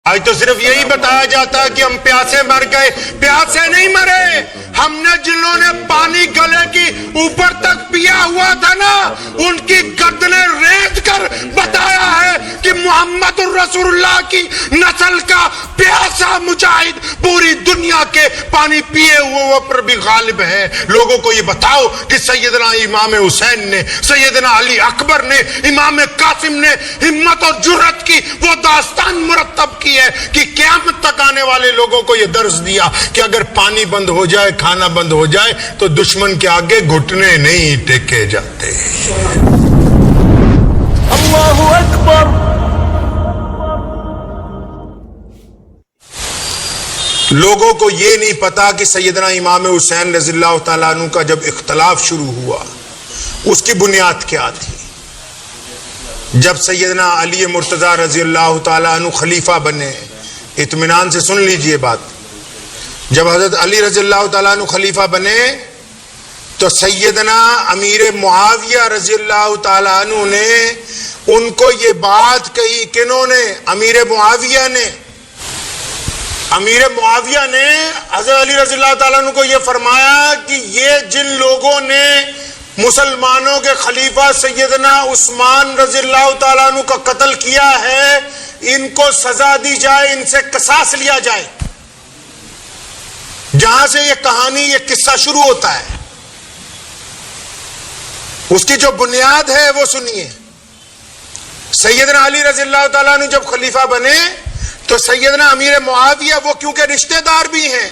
آج تو صرف یہی بتایا جاتا ہے کہ ہم پیاسے مر گئے. پیاسے نہیں مرے, ہم نے جنہوں نے پانی گلے کی اوپر تک پیا ہوا تھا نا, ان کی گردنیں ریت کر بتایا ہے کہ محمد الرسول اللہ کی نسل کا پیاسا مجاہد پوری دنیا کے پانی پیے ہوئے پر بھی غالب ہے. لوگوں کو یہ بتاؤ کہ سیدنا امام حسین نے, سیدنا علی اکبر نے, امام قاسم نے ہمت اور جرأت کی وہ داستان مرتب کی ہے کہ قیامت تک آنے والے لوگوں کو یہ درس دیا کہ اگر پانی بند ہو جائے, کھانا بند ہو جائے تو دشمن کے آگے گھٹنے نہیں ٹیکے جاتے. اللہ اکبر. لوگوں کو یہ نہیں پتا کہ سیدنا امام حسین رضی اللہ تعالیٰ عنہ کا جب اختلاف شروع ہوا اس کی بنیاد کیا تھی. جب سیدنا علی مرتضی رضی اللہ تعالیٰ عنہ خلیفہ بنے, اطمینان سے سن لیجئے بات, جب حضرت علی رضی اللہ تعالیٰ عنہ خلیفہ بنے تو سیدنا امیر معاویہ رضی اللہ تعالیٰ عنہ نے ان کو یہ بات کہی. کنہوں نے؟ امیر معاویہ نے. امیر معاویہ نے حضرت علی رضی اللہ تعالیٰ عنہ کو یہ فرمایا کہ یہ جن لوگوں نے مسلمانوں کے خلیفہ سیدنا عثمان رضی اللہ تعالیٰ عنہ کا قتل کیا ہے, ان کو سزا دی جائے, ان سے قصاص لیا جائے. جہاں سے یہ کہانی, یہ قصہ شروع ہوتا ہے, اس کی جو بنیاد ہے وہ سنیے. سیدنا علی رضی اللہ تعالیٰ عنہ جب خلیفہ بنے تو سیدنا امیر معاویہ, وہ کیونکہ رشتہ دار بھی ہیں,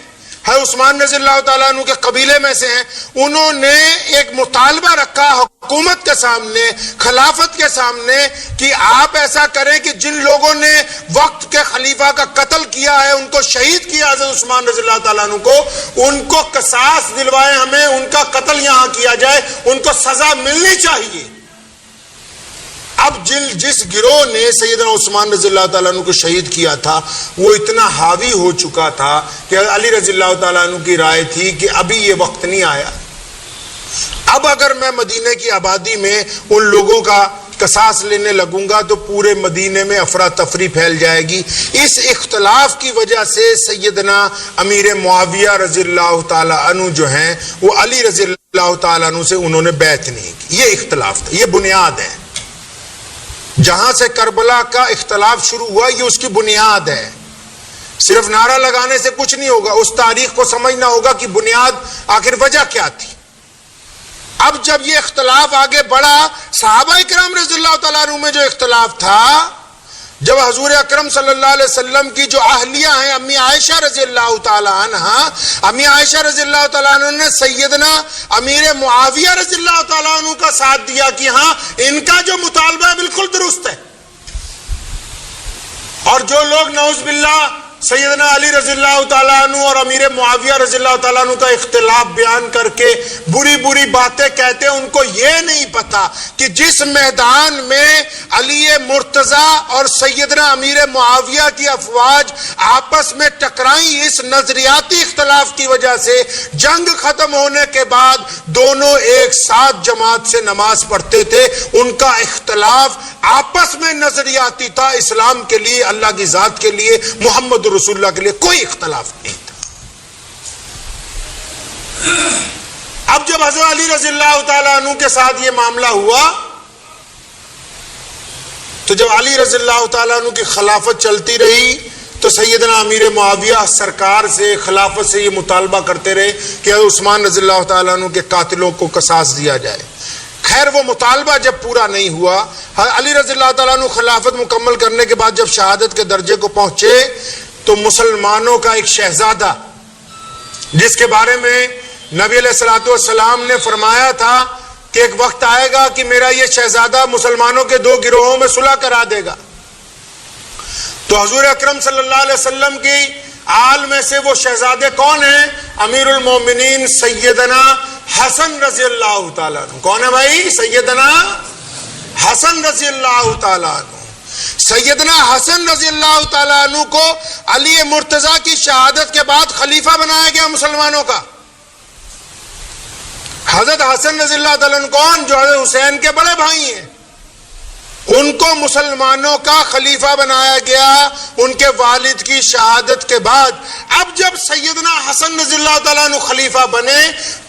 ہے عثمان رضی اللہ تعالیٰ عنہ کے قبیلے میں سے ہیں, انہوں نے ایک مطالبہ رکھا حکومت کے سامنے, خلافت کے سامنے, کہ آپ ایسا کریں کہ جن لوگوں نے وقت کے خلیفہ کا قتل کیا ہے, ان کو شہید کیا حضرت عثمان رضی اللہ تعالیٰ عنہ کو, ان کو قصاص دلوائیں, ہمیں ان کا قتل یہاں کیا جائے, ان کو سزا ملنی چاہیے. اب جس گروہ نے سیدنا عثمان رضی اللہ تعالیٰ عنہ کو شہید کیا تھا وہ اتنا حاوی ہو چکا تھا کہ علی رضی اللہ تعالیٰ عنہ کی رائے تھی کہ ابھی یہ وقت نہیں آیا. اب اگر میں مدینے کی آبادی میں ان لوگوں کا قصاص لینے لگوں گا تو پورے مدینے میں افراتفری پھیل جائے گی. اس اختلاف کی وجہ سے سیدنا امیر معاویہ رضی اللہ تعالیٰ عنہ جو ہیں وہ علی رضی اللہ تعالیٰ عنہ سے انہوں نے بیعت نہیں کی. یہ اختلاف تھا, یہ بنیاد ہے. جہاں سے کربلا کا اختلاف شروع ہوا یہ اس کی بنیاد ہے. صرف نعرہ لگانے سے کچھ نہیں ہوگا, اس تاریخ کو سمجھنا ہوگا کہ بنیاد آخر وجہ کیا تھی. اب جب یہ اختلاف آگے بڑھا, صحابہ اکرام رضی اللہ تعالیٰ عنہ میں جو اختلاف تھا, جب حضور اکرم صلی اللہ علیہ وسلم کی جو اہلیہ ہیں امی عائشہ رضی اللہ تعالیٰ عنہ, امی عائشہ رضی اللہ تعالیٰ عنہ نے سیدنا امیر معاویہ رضی اللہ تعالیٰ عنہ کا ساتھ دیا کہ ہاں ان کا جو مطالبہ ہے بالکل درست ہے. اور جو لوگ نعوذ باللہ سیدنا علی رضی اللہ تعالیٰ عنہ اور امیر معاویہ رضی اللہ تعالیٰ عنہ کا اختلاف بیان کر کے بری بری باتیں کہتے ہیں, ان کو یہ نہیں پتا کہ جس میدان میں علی مرتضی اور سیدنا امیر معاویہ کی افواج آپس میں ٹکرائیں, اس نظریاتی اختلاف کی وجہ سے جنگ ختم ہونے کے بعد دونوں ایک ساتھ جماعت سے نماز پڑھتے تھے. ان کا اختلاف آپس میں نظریاتی تھا, اسلام کے لیے, اللہ کی ذات کے لیے, محمد رسول اللہ کے لیے کوئی اختلاف نہیں تھا. اب جب حضرت علی رضی اللہ تعالیٰ عنہ کے ساتھ یہ معاملہ ہوا تو جب علی رضی اللہ تعالیٰ عنہ کی خلافت چلتی رہی تو سیدنا امیر معاویہ سرکار سے, خلافت سے یہ مطالبہ کرتے رہے کہ عثمان رضی اللہ تعالیٰ عنہ کے قاتلوں کو قصاص دیا جائے. خیر وہ مطالبہ جب پورا نہیں ہوا, علی رضی اللہ تعالیٰ عنہ خلافت مکمل کرنے کے بعد جب شہادت کے درجے کو پہنچے تو مسلمانوں کا ایک شہزادہ, جس کے بارے میں نبی علیہ الصلوۃ والسلام نے فرمایا تھا کہ ایک وقت آئے گا کہ میرا یہ شہزادہ مسلمانوں کے دو گروہوں میں صلح کرا دے گا, تو حضور اکرم صلی اللہ علیہ وسلم کی آل میں سے وہ شہزادے کون ہیں؟ امیر المومنین سیدنا حسن رضی اللہ تعالیٰ عنہ. کون ہے بھائی؟ سیدنا حسن رضی اللہ تعالیٰ عنہ. سیدنا حسن رضی اللہ تعالیٰ عنہ کو علی مرتضی کی شہادت کے بعد خلیفہ بنایا گیا مسلمانوں کا. حضرت حسن رضی اللہ تعالیٰ عنہ کون؟ جو حضرت حسین کے بڑے بھائی ہیں. ان کو مسلمانوں کا خلیفہ بنایا گیا ان کے والد کی شہادت کے بعد۔ اب جب سیدنا حسن رضی اللہ تعالیٰ عنہ خلیفہ بنے،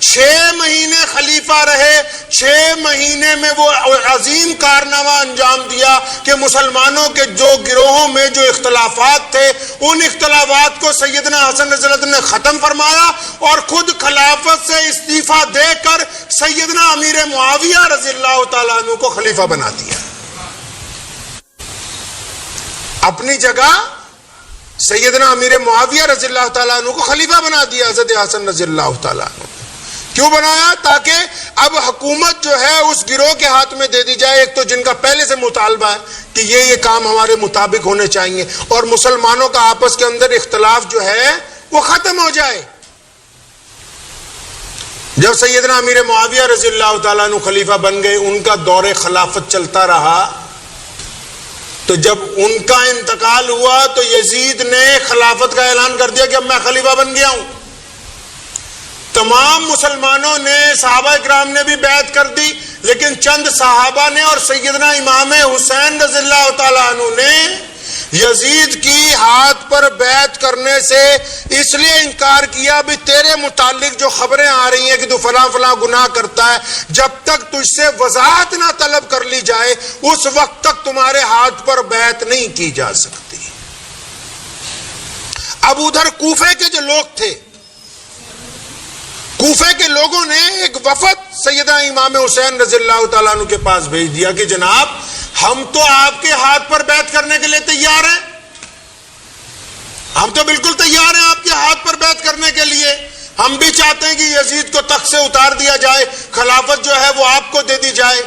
6 مہینے خلیفہ رہے، 6 مہینے میں وہ عظیم کارنامہ انجام دیا کہ مسلمانوں کے جو گروہوں میں جو اختلافات تھے ان اختلافات کو سیدنا حسن رضی اللہ عنہ نے ختم فرمایا اور خود خلافت سے استعفیٰ دے کر سیدنا امیر معاویہ رضی اللہ تعالیٰ عنہ کو خلیفہ بنا دیا۔ اپنی جگہ سیدنا امیر معاویہ رضی اللہ تعالیٰ عنہ کو خلیفہ بنا دیا حضرت حسن رضی اللہ تعالیٰ عنہ۔ کیوں بنایا؟ تاکہ اب حکومت جو ہے اس گروہ کے ہاتھ میں دے دی جائے، ایک تو جن کا پہلے سے مطالبہ ہے کہ یہ کام ہمارے مطابق ہونے چاہیے، اور مسلمانوں کا آپس کے اندر اختلاف جو ہے وہ ختم ہو جائے۔ جب سیدنا امیر معاویہ رضی اللہ تعالیٰ عنہ خلیفہ بن گئے، ان کا دور خلافت چلتا رہا، تو جب ان کا انتقال ہوا تو یزید نے خلافت کا اعلان کر دیا کہ اب میں خلیفہ بن گیا ہوں۔ تمام مسلمانوں نے، صحابہ اکرام نے بھی بیعت کر دی، لیکن چند صحابہ نے اور سیدنا امام حسین رضی اللہ تعالیٰ عنہ نے یزید کی ہاتھ پر بیعت کرنے سے اس لیے انکار کیا بھی تیرے متعلق جو خبریں آ رہی ہیں کہ تو فلاں فلاں گناہ کرتا ہے، جب تک تجھ سے وضاحت نہ طلب کر لی جائے اس وقت تک تمہارے ہاتھ پر بیعت نہیں کی جا سکتی۔ اب ادھر کوفے کے جو لوگ تھے، کوفے کے لوگوں نے ایک وفد سیدنا امام حسین رضی اللہ تعالیٰ عنہ کے پاس بھیج دیا کہ جناب ہم تو آپ کے ہاتھ پر بیعت کرنے کے لیے تیار ہیں، ہم تو بالکل تیار ہیں آپ کے ہاتھ پر بیعت کرنے کے لیے، ہم بھی چاہتے ہیں کہ یزید کو تخت سے اتار دیا جائے، خلافت جو ہے وہ آپ کو دے دی جائے۔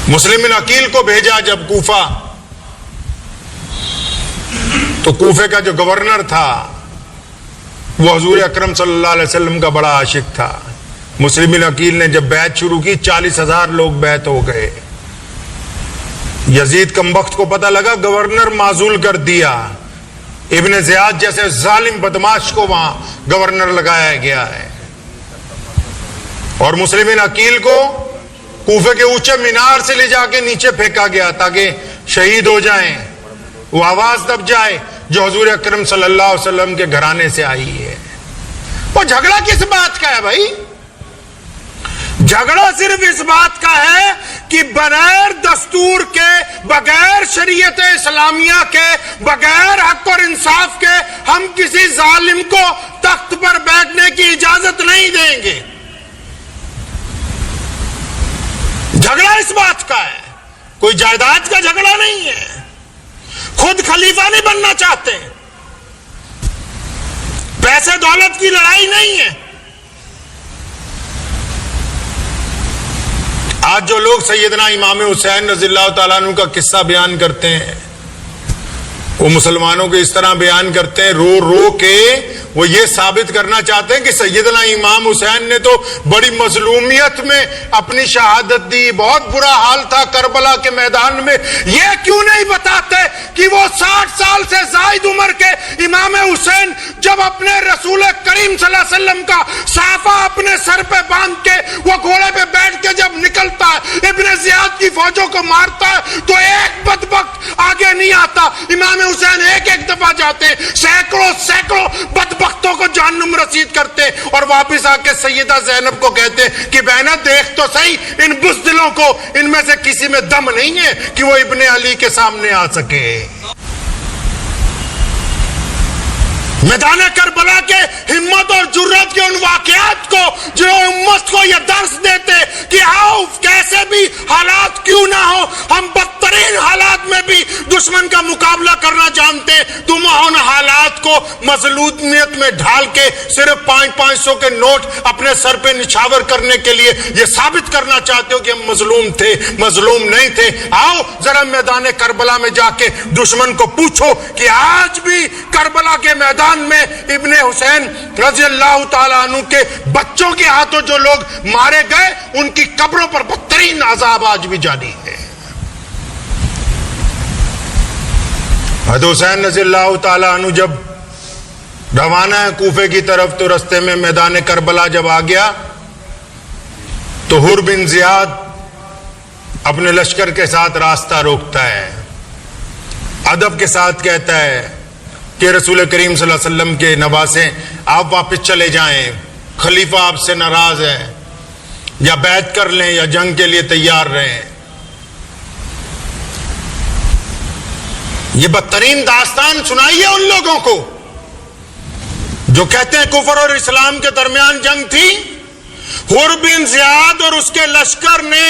مسلم بن عقیل کو بھیجا جب کوفہ، تو کوفے کا جو گورنر تھا وہ حضور اکرم صلی اللہ علیہ وسلم کا بڑا عاشق تھا۔ مسلم بن عقیل نے جب بیعت شروع کی 40,000 لوگ بیعت ہو گئے۔ یزید کمبخت کو پتہ لگا گورنر معزول کر دیا، ابن زیاد جیسے ظالم بدماش کو وہاں گورنر لگایا گیا ہے، اور مسلم بن عقیل کو کوفے کے اونچے مینار سے لے جا کے نیچے پھینکا گیا تاکہ شہید ہو جائیں، وہ آواز دب جائے جو حضور اکرم صلی اللہ علیہ وسلم کے گھرانے سے آئی ہے۔ وہ جھگڑا کس بات کا ہے بھائی؟ جھگڑا صرف اس بات کا ہے کہ بغیر دستور کے، بغیر شریعت اسلامیہ کے، بغیر حق اور انصاف کے ہم کسی ظالم کو تخت پر بیٹھنے کی اجازت نہیں دیں گے۔ جھگڑا اس بات کا ہے، کوئی جائیداد کا جھگڑا نہیں ہے، خود خلیفہ نہیں بننا چاہتے، پیسے دولت کی لڑائی نہیں ہے۔ آج جو لوگ سیدنا امام حسین رضی اللہ تعالیٰ عنہ کا قصہ بیان کرتے ہیں، وہ مسلمانوں کو اس طرح بیان کرتے ہیں رو رو کے، وہ یہ ثابت کرنا چاہتے ہیں کہ سیدنا امام حسین نے تو بڑی مظلومیت میں اپنی شہادت دی، بہت برا حال تھا کربلا کے میدان میں۔ یہ کیوں نہیں بتاتے کہ وہ 60 سال سے زائد عمر کے امام حسین جب اپنے رسول کریم صلی اللہ علیہ وسلم کا صافہ اپنے سر پہ باندھ کے وہ گھوڑے پہ بیٹھ کے جب نکلتا ہے، ابن زیاد کی فوجوں کو مارتا ہے، تو ایک بدبخت آگے نہیں آتا، امام حسین ایک دفعہ جاتے ہیں، سینکڑوں بدبختوں کو جہنم رسید کرتے، اور واپس آ کے سیدہ زینب کو کہتے کہ بہنہ دیکھ تو صحیح ان بزدلوں کو، ان میں سے کسی میں دم نہیں ہے کہ وہ ابن علی کے سامنے آ سکے۔ میدان کربلا کے ہمت اور جرات کے ان واقعات کو جو امت کو یہ درس دیتے کہ آؤ کیسے بھی حالات کیوں نہ ہو، ہم بدترین حالات میں بھی دشمن کا مقابلہ کرنا جانتے، تم ان حالات کو مظلومیت میں ڈھال کے صرف 500 کے نوٹ اپنے سر پہ نچھاور کرنے کے لیے یہ ثابت کرنا چاہتے ہو کہ ہم مظلوم تھے، مظلوم نہیں تھے۔ آؤ ذرا میدان کربلا میں جا کے دشمن کو پوچھو کہ آج بھی کربلا کے میدان میں ابن حسین رضی اللہ تعالیٰ عنہ کے بچوں کے ہاتھوں جو لوگ مارے گئے، ان کی قبروں پر بدترین عذاب آج بھی جاری ہے۔ حضرت حسین رضی اللہ تعالیٰ عنہ جب روانہ ہے کوفے کی طرف، تو رستے میں میدان کربلا جب آ گیا تو حر بن زیاد اپنے لشکر کے ساتھ راستہ روکتا ہے، ادب کے ساتھ کہتا ہے کہ رسول کریم صلی اللہ علیہ وسلم کے نواسے آپ واپس چلے جائیں، خلیفہ آپ سے ناراض ہے، یا بیعت کر لیں یا جنگ کے لیے تیار رہیں۔ یہ بدترین داستان سنائی ہے ان لوگوں کو جو کہتے ہیں کفر اور اسلام کے درمیان جنگ تھی۔ حر بن زیاد اور اس کے لشکر نے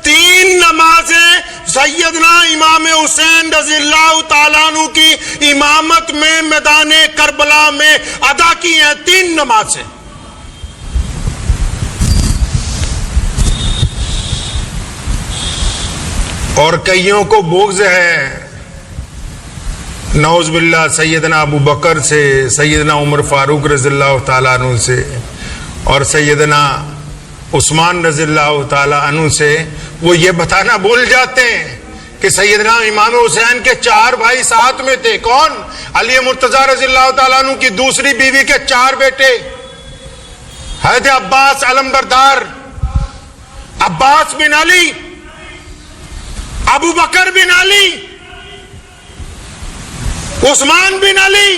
3 نمازیں سیدنا امام حسین رضی اللہ تعالیٰ عنہ کی امامت میں میدان کربلا میں ادا کی ہیں، 3 نمازیں۔ اور کئیوں کو بغض ہے نعوذ باللہ سیدنا ابو بکر سے، سیدنا عمر فاروق رضی اللہ تعالیٰ عنہ سے اور سیدنا عثمان رضی اللہ تعالیٰ عنہ سے۔ وہ یہ بتانا بھول جاتے ہیں کہ سیدنا امام حسین کے 4 بھائی ساتھ میں تھے۔ کون؟ علی مرتضیٰ رضی اللہ تعالیٰ عنہ کی دوسری بیوی کے 4 بیٹے، حضرت عباس علمبردار، عباس بن علی، ابو بکر بن علی، عثمان بن علی،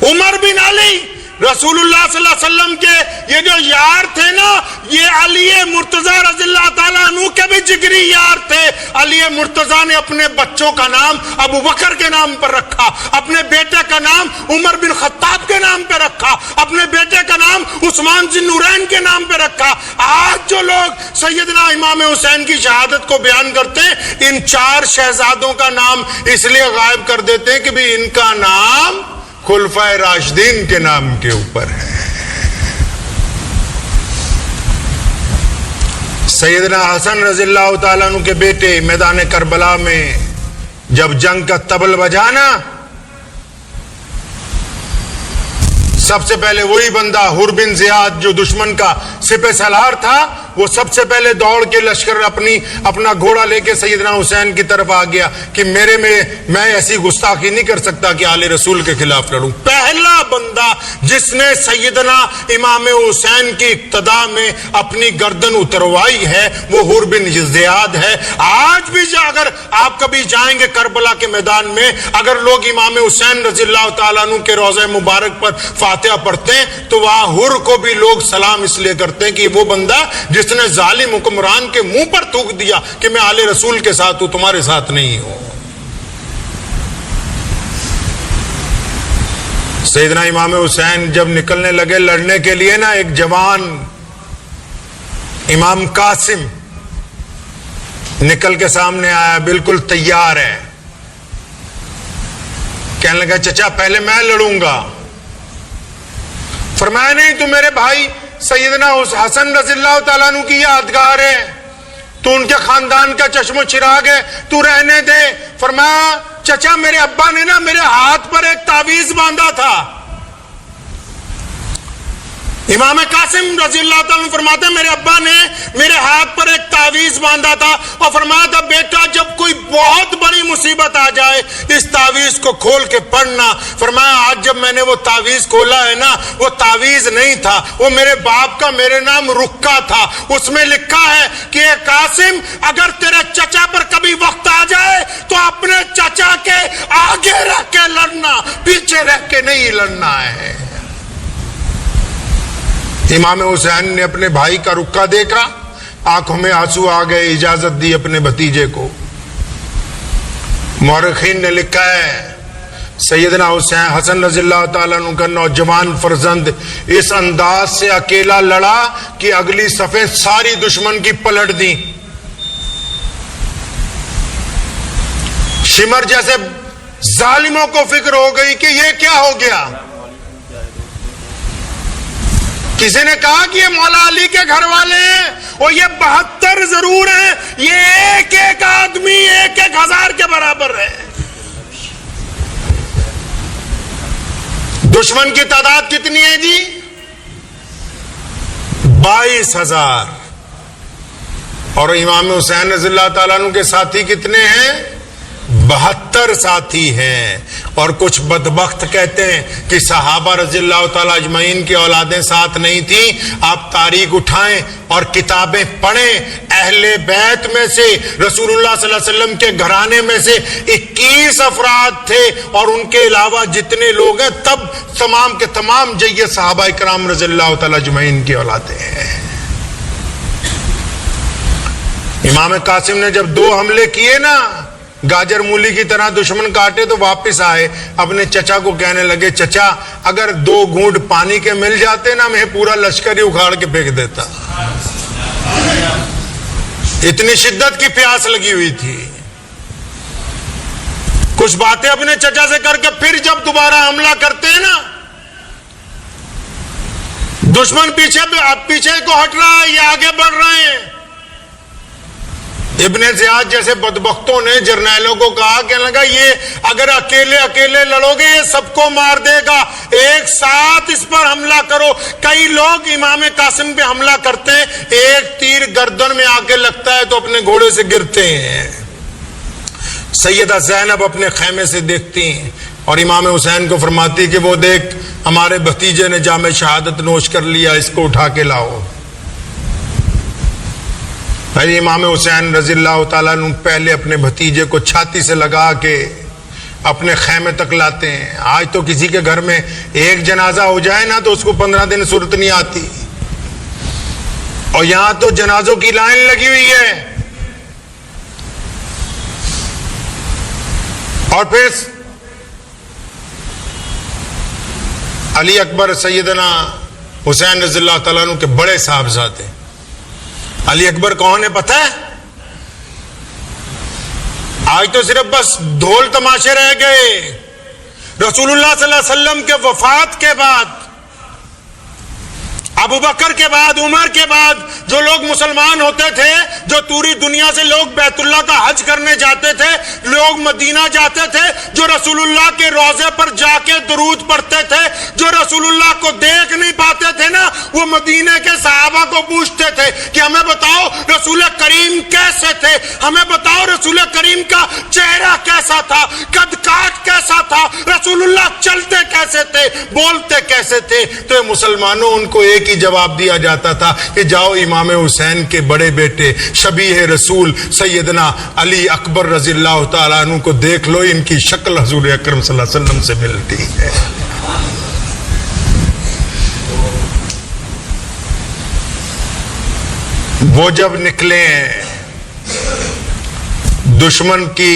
عمر بن علی۔ رسول اللہ صلی اللہ علیہ وسلم کے یہ جو یار تھے نا، یہ علی مرتضیٰ رضی اللہ تعالیٰ عنہ کے بھی جگری یار تھے۔ علی مرتضیٰ نے اپنے بچوں کا نام ابو بکر کے نام پر رکھا، اپنے بیٹے کا نام عمر بن خطاب کے نام پہ رکھا، اپنے بیٹے کا نام عثمان ذی النورین کے نام پہ رکھا۔ آج جو لوگ سیدنا امام حسین کی شہادت کو بیان کرتے ہیں، ان 4 شہزادوں کا نام اس لیے غائب کر دیتے ہیں کہ بھی ان کا نام خلفائے راشدین کے نام کے اوپر ہے۔ سیدنا حسن رضی اللہ تعالیٰ عنہ کے بیٹے میدان کربلا میں جب جنگ کا طبل بجانا، سب سے پہلے وہی بندہ حر بن زیاد جو دشمن کا سپہ سالار تھا، وہ سب سے پہلے دوڑ کے لشکر اپنا گھوڑا لے کے سیدنا حسین کی طرف آ گیا کہ میں ایسی گستاخی نہیں کر سکتا کہ آل رسول کے خلاف لڑوں۔ پہلا بندہ جس نے سیدنا امام حسین کی اقتداء میں اپنی گردن اتروائی ہے وہ حر بن زیاد ہے۔ آج بھی اگر آپ کبھی جائیں گے کربلا کے میدان میں، اگر لوگ امام حسین رضی اللہ تعالیٰ عنہ کے روضہ مبارک پر فاتحہ پڑھتے ہیں تو وہاں حر کو بھی لوگ سلام اس لیے کرتے ہیں کہ وہ بندہ جس نے ظالم حکمران کے منہ پر تھوک دیا کہ میں آل رسول کے ساتھ ہوں، تمہارے ساتھ نہیں ہوں۔ سیدنا امام حسین جب نکلنے لگے لڑنے کے لیے نا، ایک جوان امام قاسم نکل کے سامنے آیا، بالکل تیار ہے، کہنے لگا چچا پہلے میں لڑوں گا۔ فرمایا نہیں، تو میرے بھائی سیدنا حسن رضی اللہ تعالیٰ عنہ کی یادگار ہے، تو ان کے خاندان کا چشم و چراغ ہے، تو رہنے دے۔ فرمایا چچا میرے ابا نے نا میرے ہاتھ پر ایک تعویذ باندھا تھا۔ امام قاسم رضی اللہ تعالیٰ عنہ فرماتے ہیں میرے ابا نے میرے ہاتھ پر ایک تعویذ باندھا تھا اور فرمایا تھا بیٹا جب کوئی بہت بڑی مصیبت آ جائے اس تعویذ کو کھول کے پڑھنا۔ فرمایا آج جب میں نے وہ تعویذ کھولا ہے نا، وہ تعویذ نہیں تھا، وہ میرے باپ کا میرے نام رکا تھا، اس میں لکھا ہے کہ اے قاسم اگر تیرے چچا پر کبھی وقت آ جائے تو اپنے چچا کے آگے رہ کے لڑنا، پیچھے رہ کے نہیں لڑنا ہے۔ امام حسین نے اپنے بھائی کا رکا دیکھا، آنکھوں میں آنسو آ گئے، اجازت دی اپنے بھتیجے کو۔ مورخین نے لکھا ہے سیدنا حسن رضی اللہ تعالیٰ عنہ کا نوجوان فرزند اس انداز سے اکیلا لڑا کہ اگلی صفیں ساری دشمن کی پلٹ دی۔ شمر جیسے ظالموں کو فکر ہو گئی کہ یہ کیا ہو گیا۔ کسی نے کہا کہ یہ مولا علی کے گھر والے ہیں اور یہ 72 ضرور ہیں، یہ ایک ایک آدمی 1,000 کے برابر ہے۔ دشمن کی تعداد کتنی ہے جی؟ 22,000۔ اور امام حسین رضی اللہ تعالیٰ عنہ کے ساتھی کتنے ہیں؟ 72 ساتھی ہیں، اور کچھ بدبخت کہتے ہیں کہ صحابہ رضی اللہ تعالیٰ اجمعین کی اولادیں ساتھ نہیں تھیں۔ آپ تاریخ اٹھائیں اور کتابیں پڑھیں، اہل بیت میں سے رسول اللہ صلی اللہ علیہ وسلم کے گھرانے میں سے 21 افراد تھے، اور ان کے علاوہ جتنے لوگ ہیں تب تمام کے تمام جید صحابہ اکرام رضی اللہ تعالیٰ اجمعین کی اولادیں ہیں۔ امام قاسم نے جب 2 حملے کیے نا، گاجر مولی کی طرح دشمن کاٹے، تو واپس آئے، اپنے چچا کو کہنے لگے چچا اگر 2 گھونٹ پانی کے مل جاتے نا میں پورا لشکر ہی اکھاڑ کے پھینک دیتا۔ اتنی شدت کی پیاس لگی ہوئی تھی۔ کچھ باتیں اپنے چچا سے کر کے پھر جب دوبارہ حملہ کرتے ہیں نا، دشمن پیچھے کو ہٹ رہا ہے، یہ آگے بڑھ رہے ہیں۔ ابن زیاد جیسے بدبختوں نے جرنیلوں کو کہا کہ لگا یہ اگر اکیلے لڑو گے یہ سب کو مار دے گا، ایک ساتھ اس پر حملہ کرو۔ کئی لوگ امام قاسم پہ حملہ کرتے ہیں، ایک تیر گردن میں آ کے لگتا ہے تو اپنے گھوڑے سے گرتے ہیں۔ سیدہ زینب اپنے خیمے سے دیکھتی ہیں اور امام حسین کو فرماتی کہ وہ دیکھ ہمارے بھتیجے نے جام شہادت نوش کر لیا، اس کو اٹھا کے لاؤ۔ امام حسین رضی اللہ تعالیٰ عنہ پہلے اپنے بھتیجے کو چھاتی سے لگا کے اپنے خیمے تک لاتے ہیں۔ آج تو کسی کے گھر میں ایک جنازہ ہو جائے نا تو اس کو 15 دن صورت نہیں آتی، اور یہاں تو جنازوں کی لائن لگی ہوئی ہے۔ اور پھر علی اکبر سیدنا حسین رضی اللہ تعالیٰ عنہ کے بڑے صاحبزادے۔ علی اکبر کون ہے پتہ ہے؟ آج تو صرف بس ڈھول تماشے رہ گئے۔ رسول اللہ صلی اللہ علیہ وسلم کے وفات کے بعد، ابو بکر کے بعد، عمر کے بعد جو لوگ مسلمان ہوتے تھے، جو پوری دنیا سے لوگ بیت اللہ کا حج کرنے جاتے تھے، لوگ مدینہ جاتے تھے، جو رسول اللہ کے روضے پر جا کے درود پڑھتے تھے، جو رسول اللہ کو دیکھ نہیں پاتے تھے نا، وہ مدینہ کے صحابہ کو پوچھتے تھے کہ ہمیں بتاؤ رسول کریم کیسے تھے، ہمیں بتاؤ رسول کریم کا چہرہ کیسا تھا، قد کاٹ کیسا تھا، رسول اللہ چلتے کیسے تھے، بولتے کیسے تھے۔ تو مسلمانوں ان کو ایک ہی جواب دیا جاتا تھا کہ جاؤ امام حسین کے بڑے بیٹے شبیہ رسول سیدنا علی اکبر رضی اللہ تعالیٰ عنہ کو دیکھ لو، ان کی شکل حضور اکرم صلی اللہ علیہ وسلم سے ملتی ہے۔ وہ جب نکلے ہیں، دشمن کی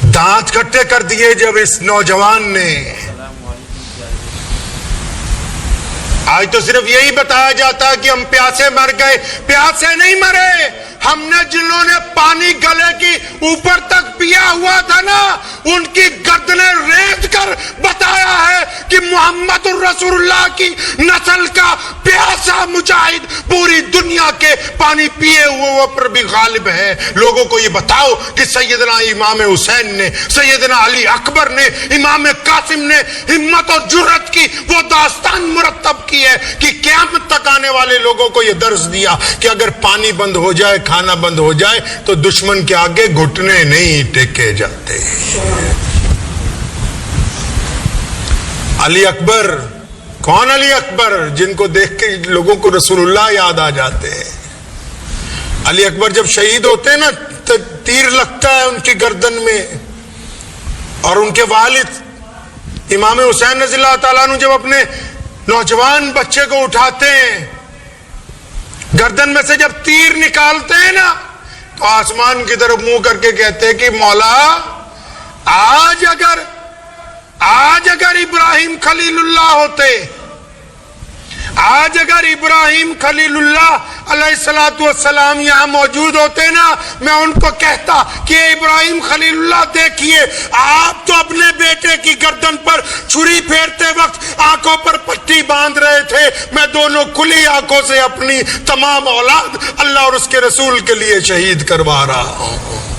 دانت کھٹے کر دیے جب اس نوجوان نے۔ آج تو صرف یہی بتایا جاتا ہے کہ ہم پیاسے مر گئے، پیاسے نہیں مرے، ہم نے جنہوں نے پانی گلے کی اوپر تک پیا ہوا تھا نا، ان کی گردنیں ریت کر بتایا ہے کہ محمد الرسول اللہ کی نسل کا پیاسا مجاہد پوری دنیا کے پانی پیے ہوئے پر بھی غالب ہے۔ لوگوں کو یہ بتاؤ کہ سیدنا امام حسین نے، سیدنا علی اکبر نے، امام قاسم نے ہمت اور جرت کی وہ داستان مرتب کی ہے کہ قیامت تک آنے والے لوگوں کو یہ درس دیا کہ اگر پانی بند ہو جائے، کھانا بند ہو جائے تو دشمن کے آگے گھٹنے نہیں ٹیکے جاتے۔ علی اکبر کون؟ علی اکبر جن کو دیکھ کے لوگوں کو رسول اللہ یاد آ جاتے ہیں۔ علی اکبر جب شہید ہوتے ہیں نا تو تیر لگتا ہے ان کی گردن میں، اور ان کے والد امام حسین رضی اللہ تعالیٰ عنہ جب اپنے نوجوان بچے کو اٹھاتے ہیں، گردن میں سے جب تیر نکالتے ہیں نا تو آسمان کی طرف منہ کر کے کہتے ہیں کہ مولا آج اگر ابراہیم خلیل اللہ ہوتے، آج اگر ابراہیم خلیل اللہ علیہ السلام یہاں موجود ہوتے نا، میں ان کو کہتا کہ ابراہیم خلیل اللہ دیکھیے، آپ تو اپنے بیٹے کی گردن پر چھری پھیرتے وقت آنکھوں پر پٹی باندھ رہے تھے، میں دونوں کھلی آنکھوں سے اپنی تمام اولاد اللہ اور اس کے رسول کے لیے شہید کروا رہا ہوں۔